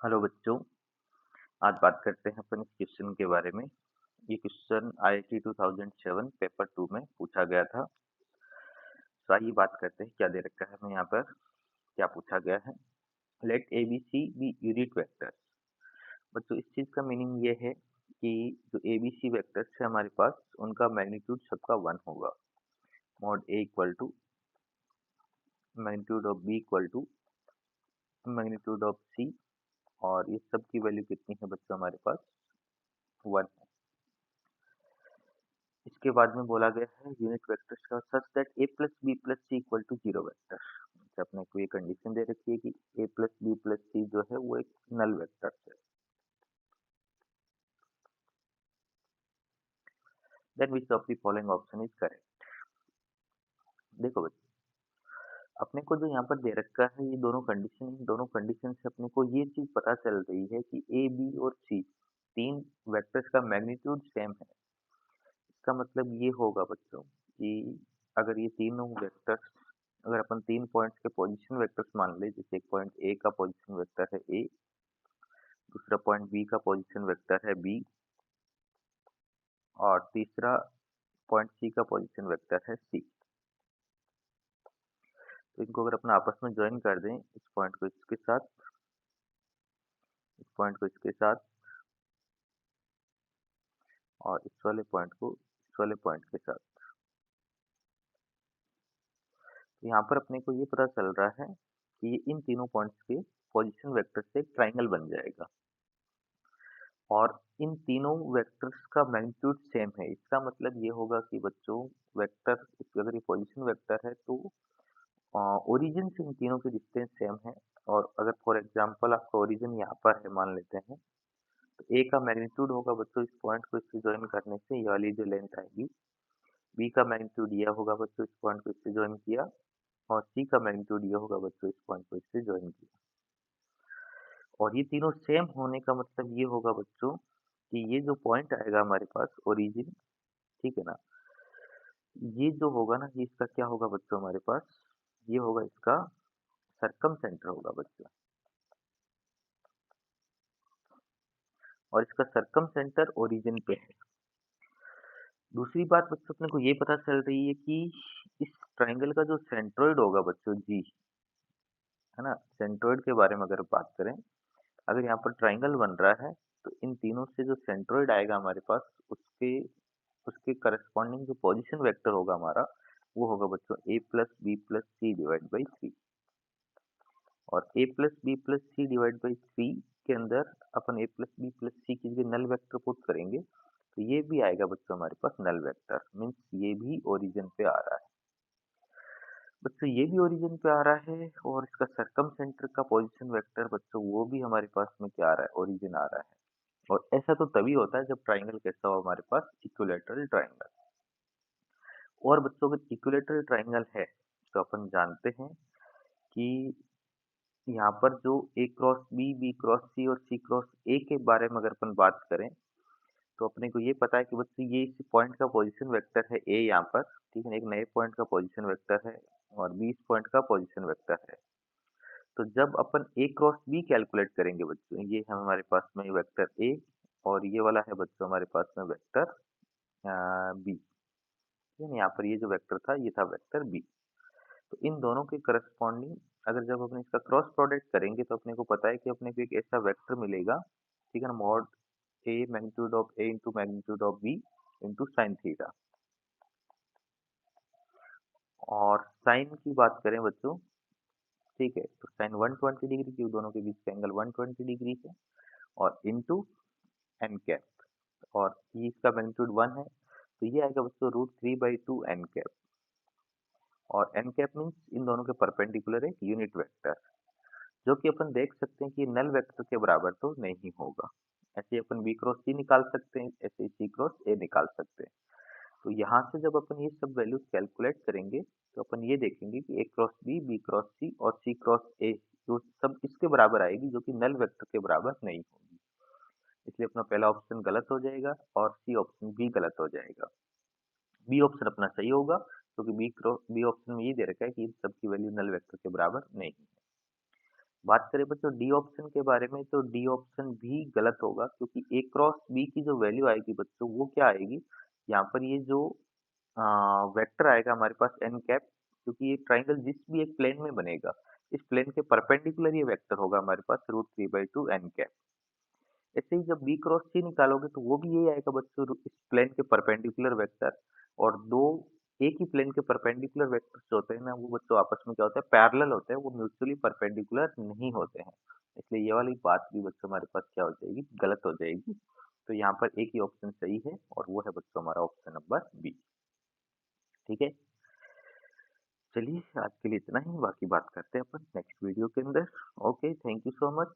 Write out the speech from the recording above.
Hello बच्चों, आज बात करते हैं अपन इस क्वेश्चन के बारे में। ये क्वेश्चन आईआईटी 2007 पेपर 2 में पूछा गया था। तो आइए बात करते हैं क्या दे रखा है हमें यहाँ पर, क्या पूछा गया है। Let A B C be unit vectors. बच्चों इस चीज का मीनिंग ये है कि जो ए बी सी वेक्टर्स है हमारे पास, उनका मैग्नीट्यूड सबका 1 होगा। Mod A equal to magnitude of B equal to magnitude of C, और ये सब की वैल्यू कितनी है बच्चों हमारे पास 1 है। इसके बाद में बोला गया है यूनिट वेक्टर्स का such that A plus B plus C equal to 0 vector. अपने को ये कंडीशन दे रखी है कि A plus B plus C जो है वो एक नल वेक्टर है। Then which of the following option is correct. देखो बच्चों, अपने को जो यहाँ पर दे रखा है ये दोनों कंडीशन से अपने को ये चीज पता चल रही है कि ए बी और सी तीन वेक्टर्स का मैग्नीट्यूड सेम है। इसका मतलब ये होगा बच्चों कि अगर ये तीनों वेक्टर्स, अगर अपन तीन पॉइंट्स के पोजीशन वेक्टर्स मान ले, जैसे एक पॉइंट ए का पोजीशन वेक्टर है ए, दूसरा पॉइंट बी का पोजीशन वेक्टर है बी, और तीसरा पॉइंट सी का पोजीशन वेक्टर है सी। तो इनको अगर अपन आपस में ज्वाइन कर दें, इस पॉइंट को इसके साथ, इस पॉइंट को इसके साथ, और इस वाले पॉइंट को इस वाले पॉइंट के साथ, तो यहाँ पर अपने को ये पता चल रहा है कि ये इन तीनों पॉइंट्स के पोजीशन वेक्टर से एक ट्राइंगल बन जाएगा, और इन तीनों वेक्टर्स का मैग्नीट्यूड सेम है। इसका मतलब ये होगा कि बच्चों वेक्टर, अगर ये पोजीशन वेक्टर है तो ओरिजिन से इन तीनों की डिस्टेंस सेम है। और अगर फॉर एग्जांपल आपका ओरिजिन यहाँ पर है मान लेते हैं, तो ए का मैग्नीट्यूड होगा बच्चों इस पॉइंट को इससे ज्वाइन करने से ये वाली जो लेंथ आएगी। बी का मैग्नीट्यूड यह होगा बच्चों, इस पॉइंट को इससे ज्वाइन किया, और सी का मैग्नीट्यूड ये होगा बच्चों, इस पॉइंट को इससे ज्वाइन किया। और ये तीनों सेम होने का मतलब ये होगा बच्चों कि ये जो पॉइंट आएगा हमारे पास ओरिजिन, ठीक है ना, ये जो होगा ना, ये इसका क्या होगा बच्चों हमारे पास, ये होगा इसका सरकम सेंटर होगा बच्चों, और इसका सरकम सेंटर ओरिजिन पे है। दूसरी बात बच्चों अपने को ये पता चल रही है कि इस ट्राइंगल का जो सेंट्रोइड होगा बच्चों जी, है ना, सेंट्रोइड के बारे में अगर बात करें, अगर यहाँ पर ट्राइंगल बन रहा है तो इन तीनों से जो सेंट्रोइड आएगा हमारे पास, उसके उसके करस्पॉन्डिंग जो पोजीशन वेक्टर होगा हमारा, वो होगा बच्चों A plus B plus C divide by 3। और A plus B plus C divide by 3 के अंदर अपन A plus B plus C की जगह नल वेक्टर पुट करेंगे, तो ये भी आएगा बच्चों हमारे पास नल वेक्टर, मीन्स ये भी ओरिजिन पे आ रहा है। बच्चों ये भी ओरिजिन पे आ रहा है, और इसका सरकम सेंटर का पोजीशन वेक्टर बच्चों वो भी हमारे पास में क्या आ रहा है, ओरिजिन आ रहा है। और ऐसा तो तभी होता है जब ट्राइंगल कैसा हो हमारे पास, इक्विलैटरल ट्राइंगल। और बच्चों अगर इक्विलैटरल ट्राइंगल है तो अपन जानते हैं कि यहाँ पर जो ए क्रॉस बी, बी क्रॉस सी और सी क्रॉस ए के बारे में अगर अपन बात करें, तो अपने को ये पता है कि बच्चों ये इस पॉइंट का पोजीशन वेक्टर है ए यहाँ पर, ठीक है, एक नए पॉइंट का पोजीशन वेक्टर है, और बी इस पॉइंट का पोजीशन वेक्टर है। तो जब अपन ए क्रॉस बी कैलकुलेट करेंगे बच्चों, ये है हमारे पास में वेक्टर ए, और ये वाला है बच्चों हमारे पास में वेक्टर बी। यहाँ पर ये जो वेक्टर था ये था वेक्टर बी। तो इन दोनों के करस्पॉन्डिंग अगर जब अपने इसका क्रॉस प्रोडक्ट करेंगे तो अपने को पता है कि अपने को एक ऐसा वेक्टर मिलेगा, ठीक है ना, mod A magnitude of A into magnitude of B into sine theta. और साइन की बात करें बच्चों, ठीक है, तो साइन 120 डिग्री की, दोनों के बीच का एंगल 120 डिग्री है, और इंटू एन कैप, और ये इसका मैग्नीट्यूड 1 है, तो ये आएगा बच्चों √3/2 एन कैप। और एन कैप मीन्स इन दोनों के परपेंडिकुलर एक यूनिट वेक्टर, जो कि अपन देख सकते हैं कि नल वेक्टर के बराबर तो नहीं होगा। ऐसे अपन बी क्रॉस सी निकाल सकते हैं, ऐसे सी क्रॉस ए निकाल सकते हैं। तो यहाँ से जब अपन ये सब वैल्यूज कैलकुलेट करेंगे तो अपन ये देखेंगे कि ए क्रॉस बी क्रॉस सी और सी क्रॉस ए जो सब इसके बराबर आएगी, जो कि नल वेक्टर के बराबर नहीं होगी। इसलिए अपना पहला ऑप्शन गलत हो जाएगा और सी ऑप्शन भी गलत हो जाएगा। बी ऑप्शन अपना सही होगा, क्योंकि बी ऑप्शन में ये दे रखा है कि इन सब की वैल्यू नल वेक्टर के बराबर नहीं है। बात करें बच्चों डी ऑप्शन के बारे में, तो डी ऑप्शन भी गलत होगा, क्योंकि ए क्रॉस बी की जो वैल्यू आएगी बच्चों वो क्या आएगी, यहाँ पर ये जो वेक्टर आएगा हमारे पास एन कैप, क्योंकि ये ट्राइंगल जिस भी एक प्लेन में बनेगा, इस प्लेन के परपेंडिकुलर ये वेक्टर होगा हमारे पास √3/2 एन कैप। ऐसे ही जब बी क्रॉस सी निकालोगे तो वो भी यही आएगा बच्चों, इस प्लेन के परपेंडिकुलर वेक्टर। और दो एक ही प्लेन के परपेंडिकुलर वेक्टर्स जो होते हैं ना, वो बच्चों आपस में क्या होता है, पैरेलल होते हैं, वो म्यूचुअली परपेंडिकुलर नहीं होते हैं। इसलिए ये वाली बात भी बच्चों हमारे पास क्या हो जाएगी, गलत हो जाएगी। तो यहाँ पर एक ही ऑप्शन सही है और वो है बच्चों हमारा ऑप्शन नंबर बी। ठीक है, चलिए आज के लिए इतना ही, बाकी बात करते हैं अपन नेक्स्ट वीडियो के अंदर। Okay, thank you so much.